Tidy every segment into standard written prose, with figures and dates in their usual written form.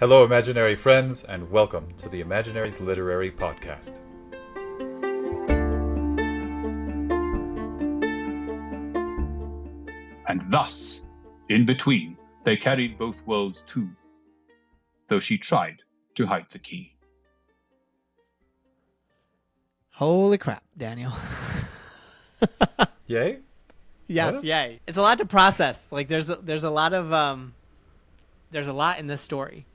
Hello, imaginary friends, and welcome to the Imaginaries Literary Podcast. And thus, in between, they carried both worlds too, though she tried to hide the key. Holy crap, Daniel. Yay? Yes, What? yay. It's a lot to process. Like there's a lot of there's a lot in this story.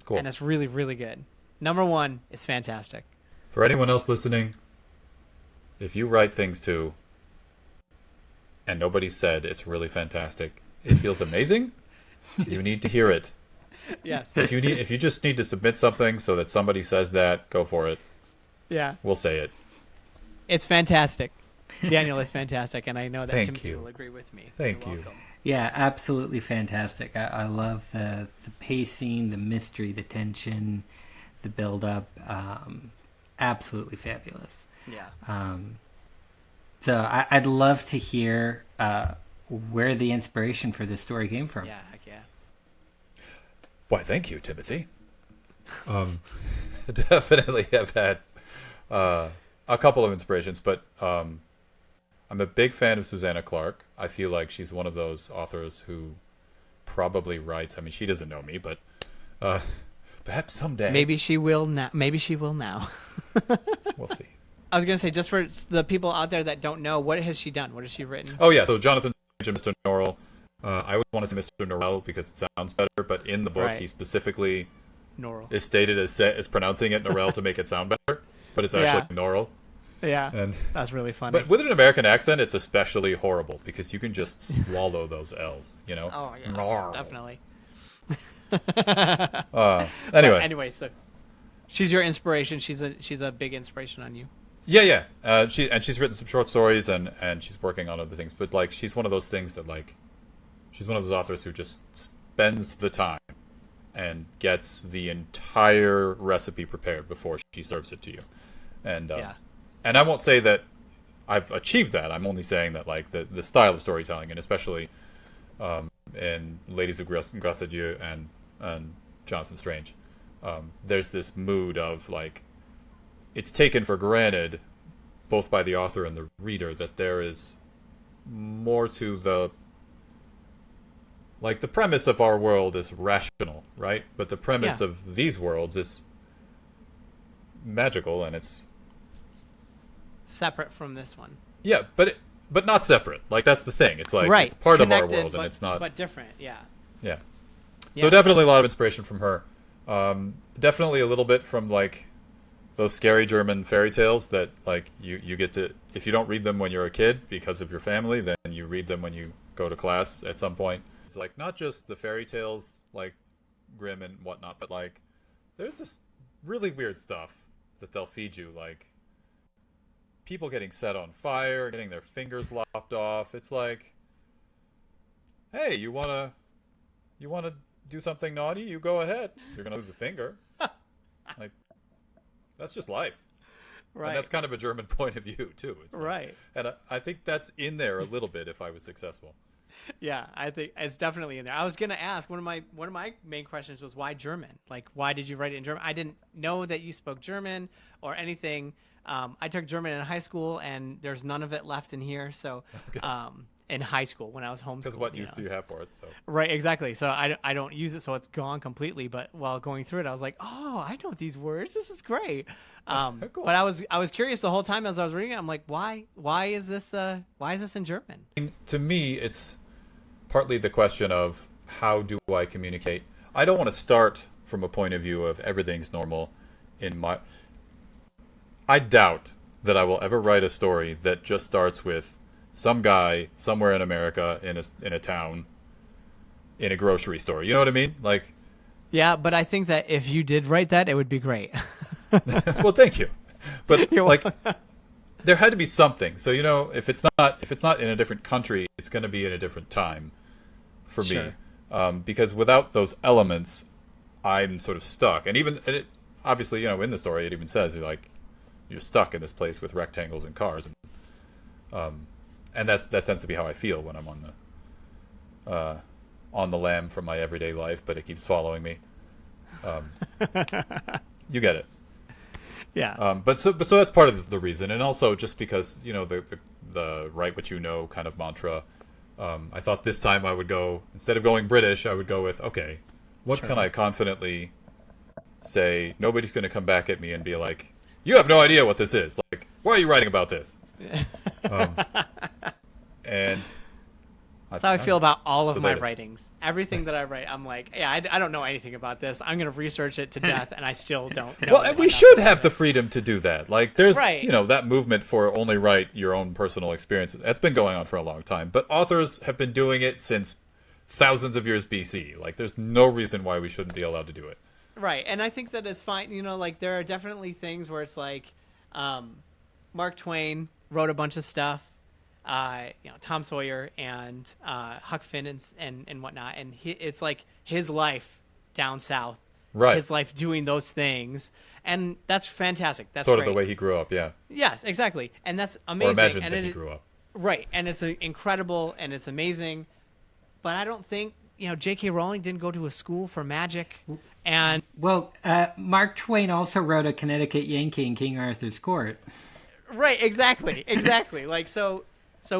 Cool. And it's really, really good. Number one, it's fantastic. For anyone else listening, if you write things too, and nobody said it's really fantastic, it feels amazing, you need to hear it. Yes. If you just need to submit something so that somebody says that, go for it. Yeah. We'll say it. It's fantastic. Daniel is fantastic, and I know that Thank Timothy you. will agree with me. Thank You're you. welcome. Yeah, absolutely fantastic. I love the pacing, the mystery, the tension, the build-up. Absolutely fabulous. Yeah. So I'd love to hear where the inspiration for this story came from. Yeah, heck yeah. Why, thank you, Timothy. Definitely have had a couple of inspirations, but I'm a big fan of Susanna Clarke. I feel like she's one of those authors who probably writes. I mean, she doesn't know me, but perhaps someday. Maybe she will now. Maybe she will now. We'll see. I was gonna say, just for the people out there that don't know, what has she done? What has she written? Oh yeah, so Jonathan Strange and Mr. Norrell. I always want to say Mr. Norrell because it sounds better, but in the book Right. he specifically Norrell. is stated as pronouncing it Norrell to make it sound better, but it's actually Norrell. Yeah, And that's really funny. but with an American accent, it's especially horrible because you can just swallow those L's, you know? Oh yeah, Norrell. definitely. Anyway. So she's your inspiration. She's a big inspiration on you. Yeah. She's written some short stories and she's working on other things. But like she's one of those things that like she's one of those authors who just spends the time and gets the entire recipe prepared before she serves it to you. And and I won't say that I've achieved that. I'm only saying that like the style of storytelling, and especially in Ladies of Grâce à Dieu and Jonathan Strange, there's this mood of like it's taken for granted both by the author and the reader that there is more to the like the premise of our world is rational, right? But the premise of these worlds is magical, and it's Separate from this one. yeah, but not separate. Like that's the thing. It's like Right. it's part Connected, of our world, but, and it's not. but different. Yeah. Yeah. Yeah. So definitely a lot of inspiration from her. Definitely a little bit from like those scary German fairy tales that like you get to, if you don't read them when you're a kid because of your family, then you read them when you go to class at some point. It's like not just the fairy tales like Grimm and whatnot, but like there's this really weird stuff that they'll feed you, like people getting set on fire, getting their fingers lopped off. It's like, hey, you wanna do something naughty? You go ahead. You're gonna lose a finger. Like, that's just life. Right. And that's kind of a German point of view too. It's like, Right. and I think that's in there a little bit if I was successful. Yeah, I think it's definitely in there. I was gonna ask one of my main questions was why German? Like, why did you write it in German? I didn't know that you spoke German or anything. I took German in high school, and there's none of it left in here. So, in high school when I was homeschooled, Because what use do you have for it? So Right, exactly. So I don't use it, so it's gone completely. But while going through it, I was like, oh, I know these words. This is great. Cool. But I was curious the whole time as I was reading it. I'm like, why is this in German? to me, it's partly the question of how do I communicate. I don't want to start from a point of view of everything's normal in my. I doubt that I will ever write a story that just starts with some guy somewhere in America in a town in a grocery store. You know what I mean? Like, Yeah, but I think that if you did write that, it would be great. well, thank you. But You're like, welcome. there had to be something. So you know, if it's not in a different country, it's going to be in a different time for me. Because without those elements, I'm sort of stuck. And obviously, you know, in the story, it even says like you're stuck in this place with rectangles and cars, and that tends to be how I feel when I'm on the lam from my everyday life, but it keeps following me. You get it. Yeah. But so that's part of the reason, and also just because the write what you know kind of mantra. I thought this time I would go, instead of going British, I would go with, okay, what can I confidently say? Nobody's going to come back at me and be like, you have no idea what this is. Like, why are you writing about this? And that's how I feel about all of my latest. writings. Everything that I write, I'm like, yeah, I don't know anything about this. I'm going to research it to death, and I still don't know. Well, and we should have the freedom to do that. Like, there's, Right. that movement for only write your own personal experiences. That's been going on for a long time. But authors have been doing it since thousands of years BC. Like, there's no reason why we shouldn't be allowed to do it. Right, and I think that it's fine. Like, there are definitely things where it's like, Mark Twain wrote a bunch of stuff. Tom Sawyer and Huck Finn and whatnot, and it's like his life down south, Right? His life doing those things, and that's fantastic. That's sort great. of the way he grew up, yeah. Yes, exactly, and that's amazing. Or imagine and that he grew up. Right, and it's incredible and it's amazing, but I don't think J.K. Rowling didn't go to a school for magic, and Well, Mark Twain also wrote A Connecticut Yankee in King Arthur's Court. right, exactly. Like So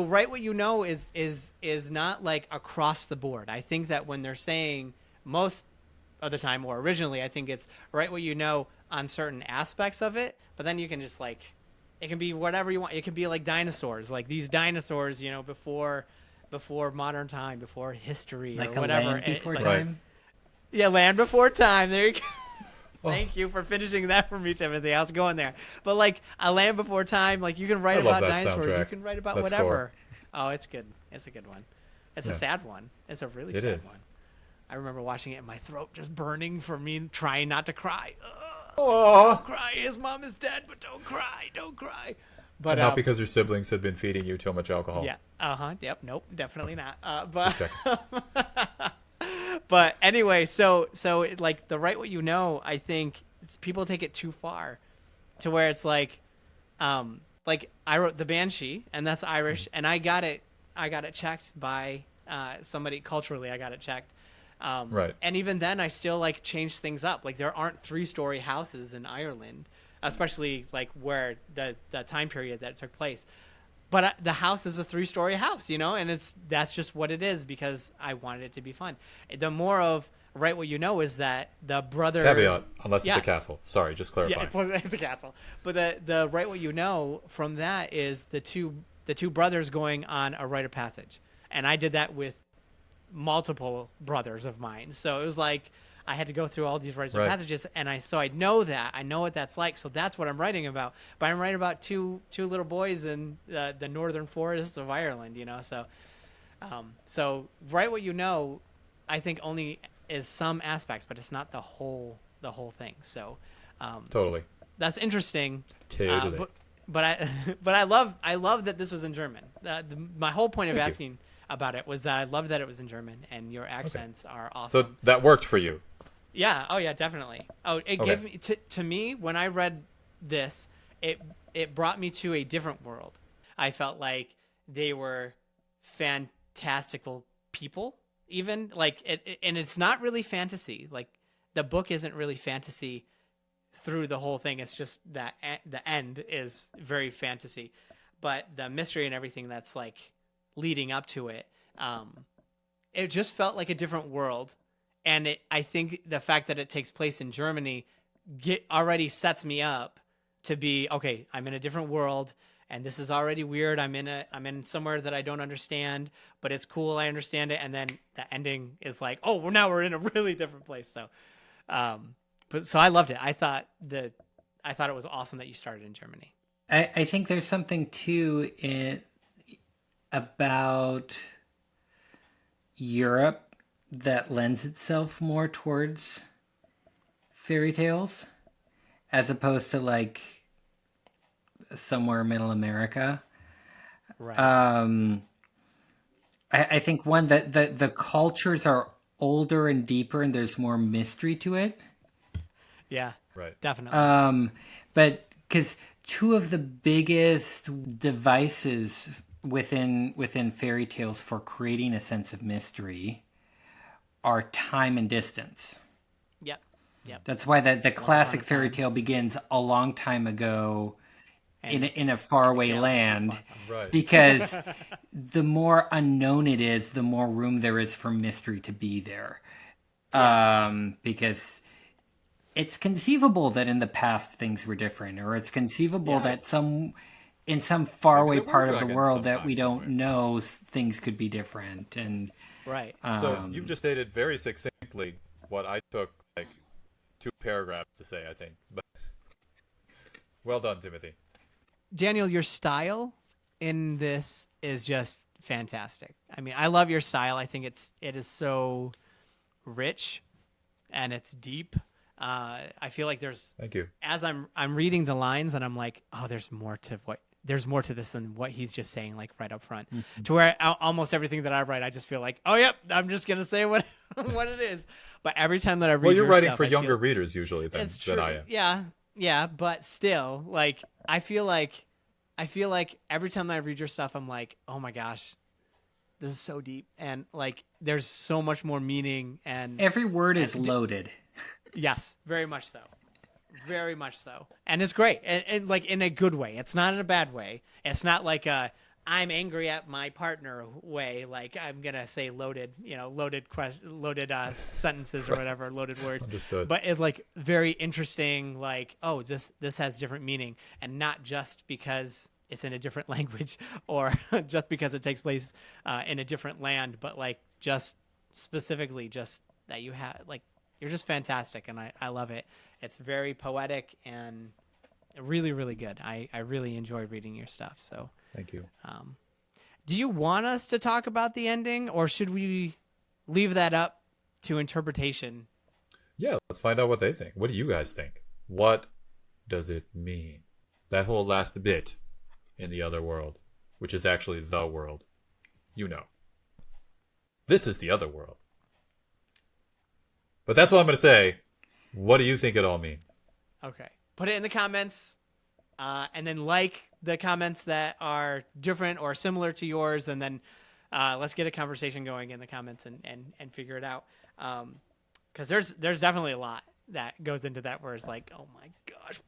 write what you know is not like across the board. I think that when they're saying most of the time, or originally, I think it's write what you know on certain aspects of it, but then you can just it can be whatever you want. It can be like dinosaurs, like these dinosaurs, before modern time, before history, Like or whatever. A Land Before Like- Time. Yeah, Land Before Time. There you go. Thank you for finishing that for me, Timothy. I was going there. But like A Land Before Time, like you can write I love about that dinosaurs. You soundtrack. can write about That whatever. score. Oh, it's good. It's a good one. It's a sad one. It's a really It sad is. one. I remember watching it and my throat just burning for me trying not to cry. Oh, Don't cry. His mom is dead, but don't cry. Don't cry. But not because your siblings had been feeding you too much alcohol. yeah. Yep. Nope. Definitely not. Just check. But anyway, so like the write what you know, I think people take it too far, to where it's like I wrote The Banshee, and that's Irish, and I got it checked by somebody culturally. I got it checked, Right. And even then, I still like changed things up. Like there aren't 3-story houses in Ireland, especially like where the time period that it took place. But the house is a 3-story house, and that's just what it is because I wanted it to be fun. The more of write what you know is that the brother Caveat, unless Yes. it's a castle. Sorry, just clarify. Yeah, it's a castle. But the write what you know from that is the two brothers going on a rite of passage, and I did that with multiple brothers of mine. So it was like I had to go through all these rites Right. of passages, and I know that. I know what that's like. So that's what I'm writing about. But I'm writing about two little boys in the northern forests of Ireland. So write what you know, I think only is some aspects, but it's not the whole thing. So Totally. that's interesting. Totally. But I love that this was in German. My whole point of Thank you. asking about it was that I love that it was in German, and your accents are awesome. So that worked for you. Yeah. Oh yeah, definitely. Oh, it Okay. gave me to me when I read this, it brought me to a different world. I felt like they were fantastical people, even like and it's not really fantasy. Like the book isn't really fantasy through the whole thing. It's just that the end is very fantasy, but the mystery and everything that's like leading up to it, it just felt like a different world. And I think the fact that it takes place in Germany already sets me up to be, okay, I'm in a different world, and this is already weird. I'm in somewhere that I don't understand, but it's cool. I understand it. And then the ending is like, oh, now we're in a really different place. So, so I loved it. I thought it was awesome that you started in Germany. I think there's something too about Europe that lends itself more towards fairy tales as opposed to like somewhere middle America. Right. I think one that the cultures are older and deeper and there's more mystery to it. Yeah. Right. Definitely. But because two of the biggest devices within fairy tales for creating a sense of mystery are time and distance. Yep. Yep. That's why the classic upon a fairy time. tale begins a long time ago And in a faraway yeah, land. Right. Because the more unknown it is, the more room there is for mystery to be there. Because it's conceivable that in the past things were different, or it's conceivable that in some faraway there were part of the dragons world that we sometime don't somewhere. know, things could be different. And right. So you've just stated very succinctly what I took like 2 paragraphs to say, I think. But well done, Timothy. Daniel, your style in this is just fantastic. I mean, I love your style. I think it is so rich and it's deep. I feel like Thank you. as I'm reading the lines and I'm like, oh, there's more to this than what he's just saying, like right up front. To where almost everything that I write, I just feel like, oh, yep, I'm just gonna say what what it is. But every time that I read, Well, you're your writing stuff, for I younger feel, readers usually it's than true. I am. Yeah, but still, like I feel like every time that I read your stuff, I'm like, oh my gosh, this is so deep, and like there's so much more meaning. And every word is loaded. yes, very much so. Very much so. And it's great. And like in a good way. It's not in a bad way. It's not like a I'm angry at my partner way. Like I'm going to say loaded sentences or whatever, loaded words. Understood. But it's like very interesting, like, oh, this has different meaning, and not just because it's in a different language or just because it takes place in a different land, but like just specifically just that you have, like, you're just fantastic, and I love it. It's very poetic and really, really good. I really enjoy reading your stuff. So, Thank you. do you want us to talk about the ending, or should we leave that up to interpretation? Yeah, let's find out what they think. What do you guys think? What does it mean? That whole last bit in the other world, which is actually the world. You know. This is the other world. But that's all I'm going to say. What do you think it all means? Okay. Put it in the comments, and then like the comments that are different or similar to yours, and then let's get a conversation going in the comments and figure it out. Because there's definitely a lot that goes into that where it's like, oh my gosh.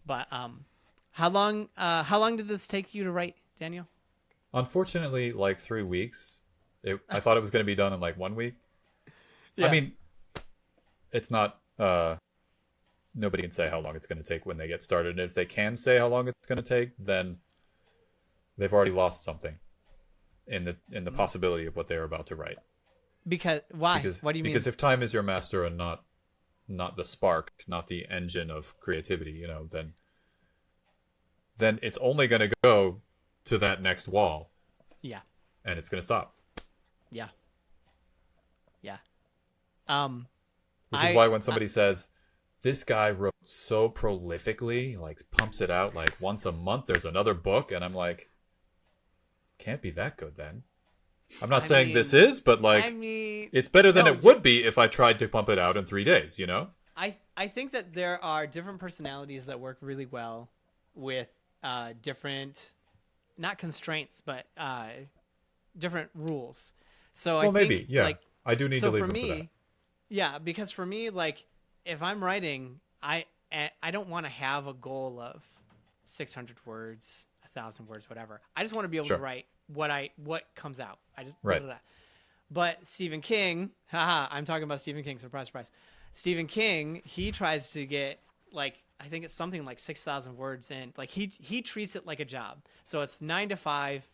But how long did this take you to write, Daniel? Unfortunately, like 3 weeks. I thought it was going to be done in like 1 week. Yeah. I mean, it's not. Nobody can say how long it's going to take when they get started. And if they can say how long it's going to take, then they've already lost something in the possibility of what they're about to write. Because why? What do you mean? Because if time is your master and not the spark, not the engine of creativity, then it's only going to go to that next wall. Yeah. And it's going to stop. Yeah. Yeah. Which is why when somebody says, this guy wrote so prolifically, like pumps it out like once a month, there's another book, and I'm like, can't be that good then. I'm not saying this is, but like, it's better than it would be if I tried to pump it out in 3 days, you know? I think that there are different personalities that work really well with different, not constraints, but different rules. So I think, maybe, yeah. Like, I do need to leave them for that. Yeah, because for me, like, if I'm writing, I don't want to have a goal of 600 words, 1,000 words, whatever. I just want to be able to write what comes out. I just right. But Stephen King, I'm talking about Stephen King. Surprise, surprise. Stephen King, he tries to get like, I think it's something like 6,000 words in. Like he treats it like a job. So it's 9 to 5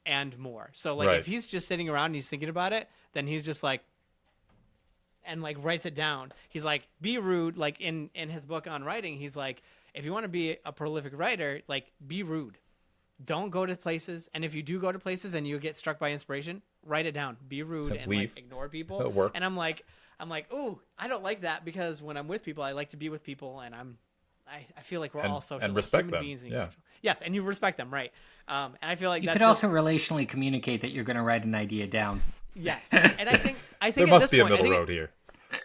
and more. So like if he's just sitting around and he's thinking about it, then he's just like, and like writes it down. He's like, be rude. Like in his book on writing, he's like, if you want to be a prolific writer, like be rude. Don't go to places. And if you do go to places and you get struck by inspiration, write it down. Be rude and like ignore people. And I'm like, ooh, I don't like that, because when I'm with people, I like to be with people, and I feel like we're all social and respect them. Beings. Yeah. Yes, and you respect them, right? And I feel like you that's could also relationally communicate that you're going to write an idea down. Yes, and I think there must be a middle road here.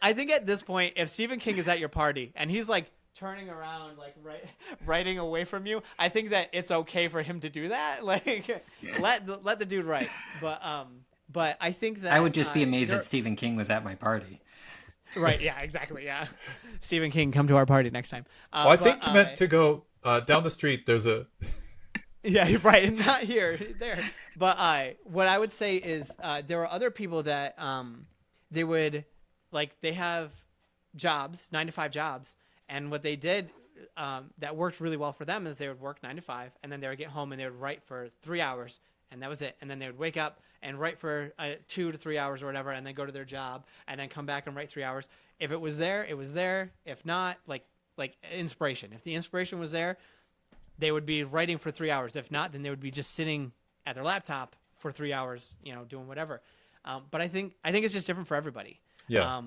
I think at this point, if Stephen King is at your party and he's like turning around, like writing away from you, I think that it's okay for him to do that. Like, let the dude write. But I think that I would just be amazed that Stephen King was at my party. Right. Yeah. Exactly. Yeah. Stephen King, come to our party next time. Well, I think you meant to go down the street. There's a. Yeah. Right. Not here. There. But what I would say is there are other people that they would they have jobs, 9-to-5 jobs, and what they did that worked really well for them is they would work 9 to 5, and then they would get home and they would write for 3 hours, and that was it. And then they would wake up and write for 2 to 3 hours or whatever, and then go to their job, and then come back and write 3 hours. If it was there, it was there. If not, like inspiration. If the inspiration was there, they would be writing for 3 hours. If not, then they would be just sitting at their laptop for 3 hours, doing whatever. But I think it's just different for everybody. Yeah.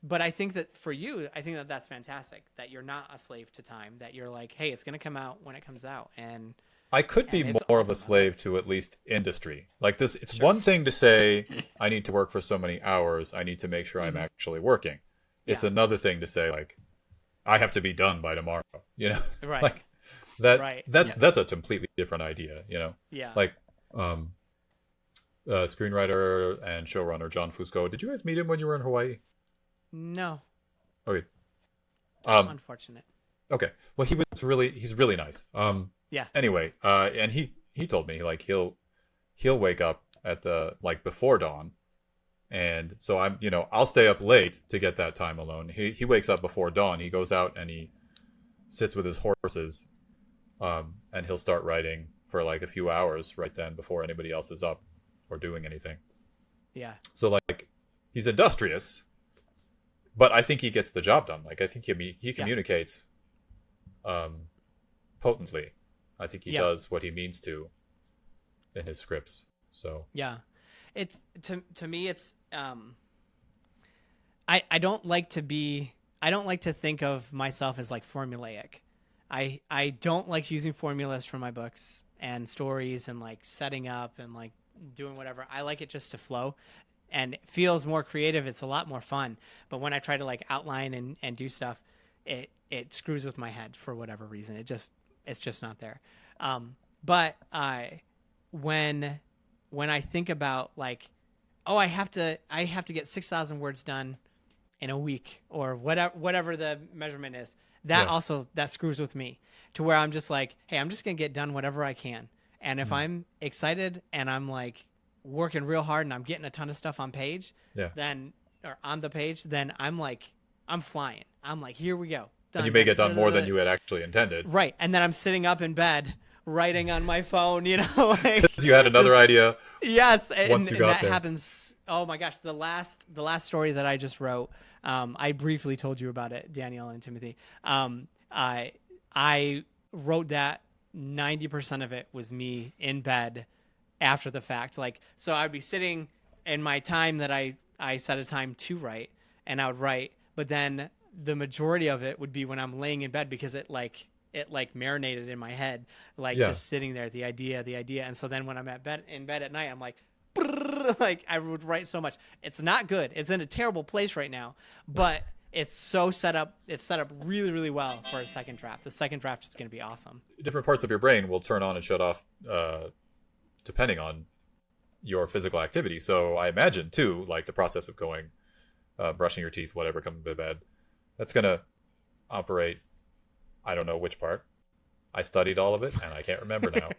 But I think that for you, I think that that's fantastic, that you're not a slave to time, that you're like, hey, it's going to come out when it comes out. And I could be more of a slave to at least industry. Like this, it's one thing to say, I need to work for so many hours. I need to make sure I'm actually working. It's another thing to say, like, I have to be done by tomorrow, Right. Like that, Right. that's a completely different idea, Yeah. Like, screenwriter and showrunner John Fusco. Did you guys meet him when you were in Hawaii? No. Okay. Unfortunate. Okay. Well, he's really nice. Yeah. Anyway, and he told me like he'll wake up at before dawn, and so I'll stay up late to get that time alone. He wakes up before dawn. He goes out and he sits with his horses, and he'll start writing for like a few hours right then before anybody else is up or doing anything. Yeah. So like he's industrious. But I think he gets the job done. Like I think he communicates potently. I think he does what he means to in his scripts. So yeah, it's to me it's I don't like to think of myself as like formulaic. I don't like using formulas for my books and stories and like setting up and like doing whatever. I like it just to flow. And it feels more creative. It's a lot more fun. But when I try to like outline and do stuff, it screws with my head for whatever reason. It's just not there. But when I think about like, oh, I have to get 6,000 words done in a week or whatever the measurement is, that screws with me to where I'm just like, hey, I'm just gonna get done whatever I can. And if I'm excited and I'm like working real hard and I'm getting a ton of stuff on page, then I'm flying. I'm like, here we go. Done, and you may get done more than you had actually intended. Right. And then I'm sitting up in bed writing on my phone, like because you had another idea. Yes. Once you got that there. happens. Oh my gosh. The last story that I just wrote, I briefly told you about it, Danielle and Timothy. I wrote that 90% of it was me in bed after the fact. Like, so I'd be sitting in my time that I set a time to write, and I would write, but then the majority of it would be when I'm laying in bed because it marinated in my head, just sitting there, the idea. And so then when I'm in bed at night, I'm like, like I would write so much. It's not good. It's in a terrible place right now, but it's set up really, really well for a second draft. The second draft is going to be awesome. Different parts of your brain will turn on and shut off, depending on your physical activity. So I imagine too, like the process of going, brushing your teeth, whatever, coming to bed, that's going to operate. I don't know which part. I studied all of it and I can't remember now.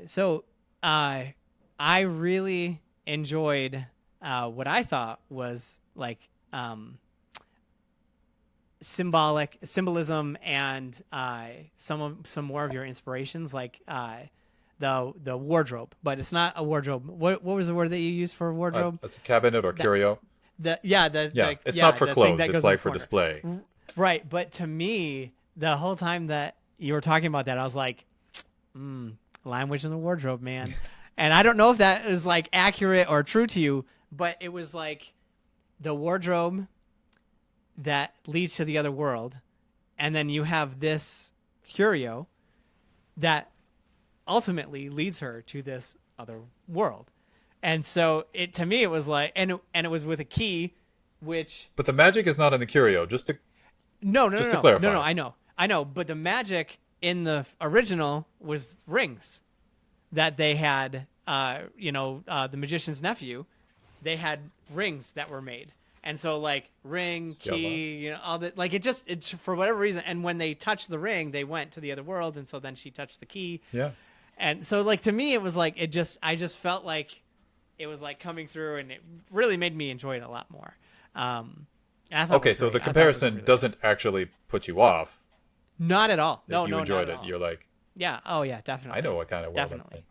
So, I really enjoyed, what I thought was like, symbolism and, some more of your inspirations, like, the wardrobe, but it's not a wardrobe. What was the word that you used for wardrobe? A cabinet or curio. It's not for clothes. It's like for display. Right. But to me, the whole time that you were talking about that, I was like, language in the wardrobe, man. And I don't know if that is like accurate or true to you, but it was like the wardrobe that leads to the other world. And then you have this curio that ultimately leads her to this other world. And so to me, it was like, and it was with a key, which. But the magic is not in the curio. Just to clarify. No, I know. But the magic in the original was rings that they had. The magician's nephew, they had rings that were made And so like ring, Still key, you know, all that, like it for whatever reason. And when they touched the ring, they went to the other world. And so then she touched the key. Yeah. And so like, to me, it was like, I just felt like it was like coming through, and it really made me enjoy it a lot more. And I thought it Okay, was so great. the I thought it was comparison really doesn't actually put you off. not at all. No, You no, enjoyed not it. at all. You're like, Yeah. Oh yeah, definitely. I know what kind of world I'm Definitely. in.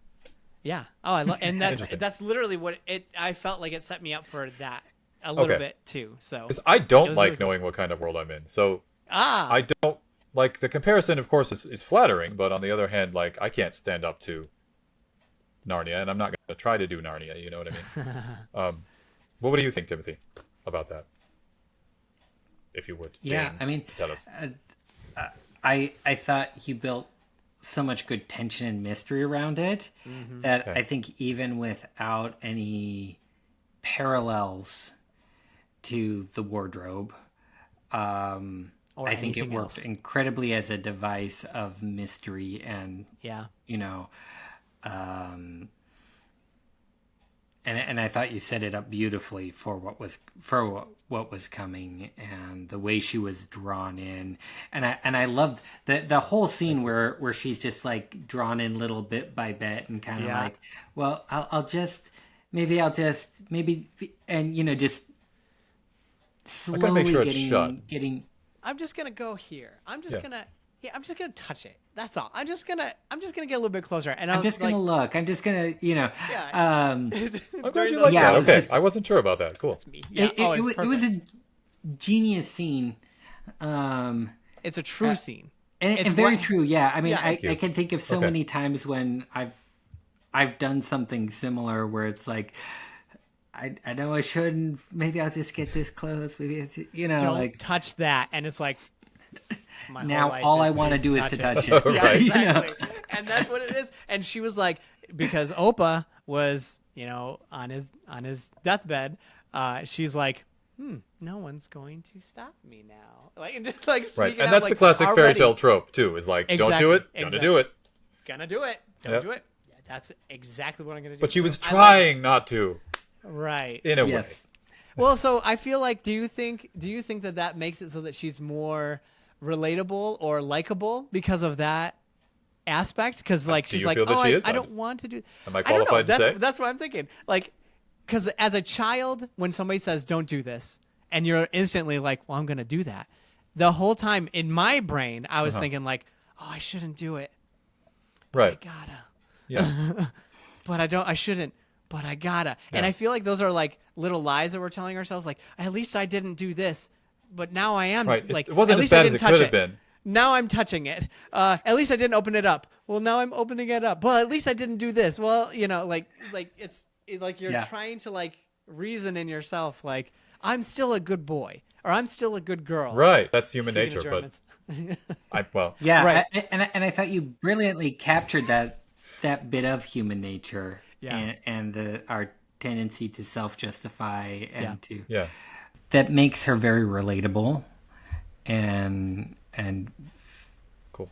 Yeah. Oh, I love, and Interesting. that's literally what it. I felt like it set me up for that a little Okay. bit too. So 'Cause I It don't was like really cool. knowing what kind of world I'm in. So ah, I don't like the comparison. Of course, is flattering, but on the other hand, like I can't stand up to Narnia, and I'm not going to try to do Narnia. You know what I mean? What do you think, Timothy, about that? If you would, Yeah, deign I mean, to tell us. I thought he built so much good tension and mystery around it that Okay. I think even without any parallels to the wardrobe, or I think it anything worked else. incredibly as a device of mystery and, Yeah. you know, and I thought you set it up beautifully for what was coming, and the way she was drawn in, and I loved the whole scene where she's just like drawn in little bit by bit, and kind of Yeah. like, well, I'll just maybe, and you know, just I gotta make slowly sure it's shut. getting. I'm just gonna go here. I'm just Yeah. gonna. Yeah, I'm just gonna touch it. That's all. I'm just gonna get a little bit closer, and I'm was just gonna look. I'm just gonna, you know. Yeah. I'm glad During you those- like Yeah, that. it was Okay, just- I wasn't sure about that. Cool. me. Yeah. It was a genius scene. It's a true scene. And It's very what- true, yeah. I mean, Yeah. I Thank you. can think of so Okay. many times when I've done something similar where it's like, I know I shouldn't. Maybe I'll just get this close. Maybe it's, you know, Don't like touch that, and it's like. My whole now life all I is want to do is to touch it. Yeah, Right. You know? exactly. And that's what it is. And she was like, because Opa was, you know, on his deathbed, she's like, no one's going to stop me now. Like, and just like Right, sneaking and out, that's like, the classic fairy already. tale trope too. Is like, don't do Exactly, it, gonna exactly. do it. Gonna do it. Don't Yep. do it. Yeah, that's exactly what I'm gonna do. But she was So I trying not to, love- right. in a Yes. Well, so I feel like, do you think that makes it so that she's more relatable or likable because of that aspect? Because like Do she's you like, feel that oh, she I is? don't want to do. Am I I don't know. qualified to say? That's what I'm thinking. Like, because as a child, when somebody says don't do this, and you're instantly like, well, I'm gonna do that. The whole time in my brain, I was thinking like, oh, I shouldn't do it. Right. I gotta. Yeah. But I don't. I shouldn't. But I gotta. And Yeah. I feel like those are like little lies that we're telling ourselves. Like, at least I didn't do this, but now I am. Right. Like, It wasn't at as least I bad as didn't it touch could have been. Now I'm touching it. At least I didn't open it up. Well, now I'm opening it up. Well, at least I didn't do this. Well, you know, like like you're Yeah. trying to like reason in yourself. Like, I'm still a good boy, or I'm still a good girl. Right. That's human Speaking nature. of But Germans. well, Yeah, Right. and I thought you brilliantly captured that bit of human nature, Yeah. and our tendency to self-justify and Yeah. to yeah. that makes her very relatable, and Cool.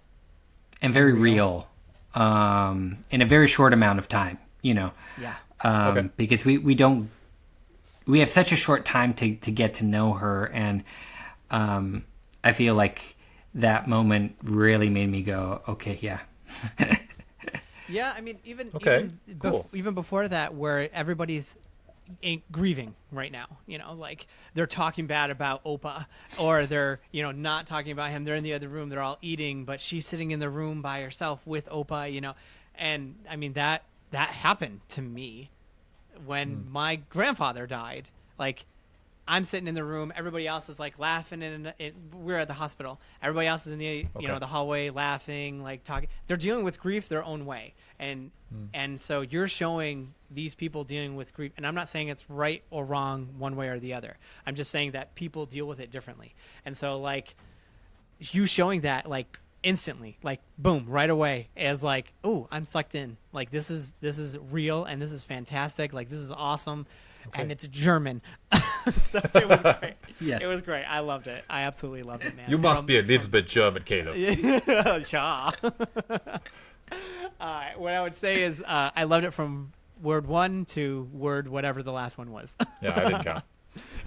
very real, in a very short amount of time. You know, Yeah. Okay. because we have such a short time to get to know her, and I feel like that moment really made me go, okay, yeah. Yeah, I mean, even Okay, cool. even before that, where everybody's grieving right now, you know, like they're talking bad about Opa, or they're, you know, not talking about him. They're in the other room, they're all eating, but she's sitting in the room by herself with Opa, you know. And I mean, that happened to me when my grandfather died. Like, I'm sitting in the room, everybody else is like laughing, and we're at the hospital. Everybody else is in the Okay. the hallway laughing, like talking. They're dealing with grief their own way, and so you're showing these people dealing with grief. And I'm not saying it's right or wrong one way or the other. I'm just saying that people deal with it differently. And so like you showing that like instantly, like boom, right away, as like, oh, I'm sucked in. Like this is real, and this is fantastic. Like this is awesome. And it's German. So it was great. Yes. It was great. I loved it. I absolutely loved it, man. You must be a little bit German, Caleb. Cha. What I would say is I loved it from word 1 to word whatever the last one was. Yeah, I didn't count.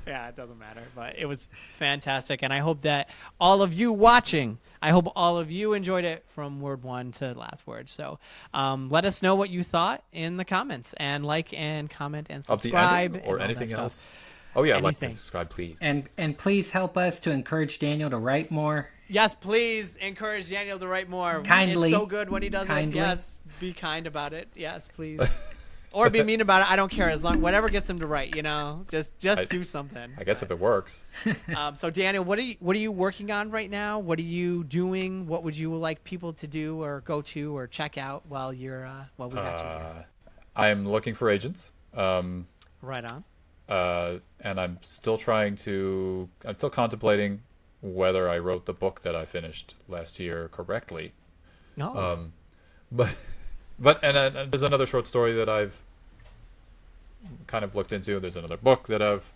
Yeah, it doesn't matter, but it was fantastic, and I hope that all of you watching, I hope all of you enjoyed it from word one to last word. So let us know what you thought in the comments, and like and comment and Of the subscribe ending or and all that anything stuff. else? Oh yeah, like Anything. and subscribe, please. And please help us to encourage Daniel to write more. Yes, please encourage Daniel to write more. Kindly. It's so good when he does Kindly. it. Yes, be kind about it. Yes, please. Or be mean about it. I don't care. As long whatever gets him to write, just do something. I guess if it works. So Daniel, what are you working on right now? What are you doing? What would you like people to do or go to or check out while we got you here? I'm looking for agents. Right on. And I'm still contemplating whether I wrote the book that I finished last year correctly. No. But there's another short story that I've kind of looked into. There's another book that I've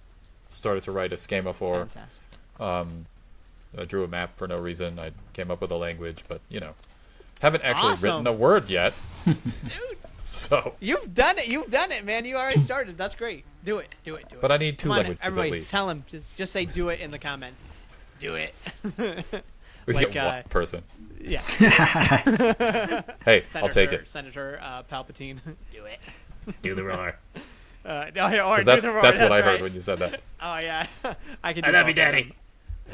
started to write a schema for. Fantastic. I drew a map for no reason. I came up with a language, but haven't actually Awesome. written a word yet. Dude, So. you've done it, man. You already started. That's great. Do it. But I need two Come on, languages everybody, at least. tell him. Just say "do it" in the comments. Do it. We like, get one person. Yeah. Hey, Senator, I'll take it. Senator Palpatine. Do it. Do the roar. Or That's do the roar, what I heard right. when you said that. Oh yeah. I can. I love you, Daddy.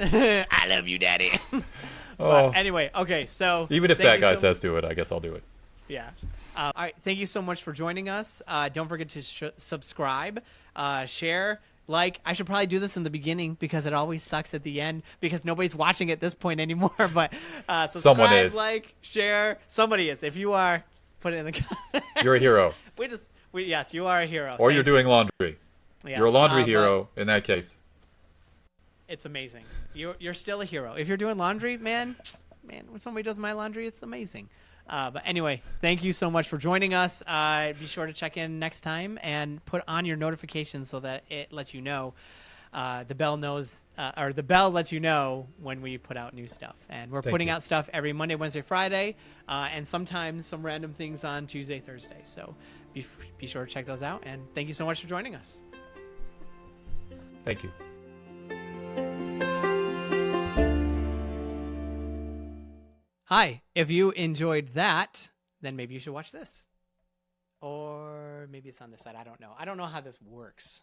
I love you, Daddy. Oh. But anyway, okay. So Even if thank that you guy so- says do it, I guess I'll do it. Yeah. All right. Thank you so much for joining us. Don't forget to subscribe, share, like. I should probably do this in the beginning because it always sucks at the end because nobody's watching at this point anymore. But subscribe, Someone is. like, share. Somebody is. If you are, put it in the comments. You're a hero. Yes, you are a hero. Or Thank you're doing laundry. Yes, You're a laundry but hero in that case. It's amazing. You're still a hero. If you're doing laundry, man, when somebody does my laundry, it's amazing. But anyway, thank you so much for joining us. Be sure to check in next time and put on your notifications so that it lets you know. The bell lets you know when we put out new stuff. And we're putting out stuff every Monday, Wednesday, Friday, and sometimes some random things on Tuesday, Thursday. So be sure to check those out. And thank you so much for joining us. Thank you. Hi, if you enjoyed that, then maybe you should watch this. Or maybe it's on this side. I don't know. I don't know how this works.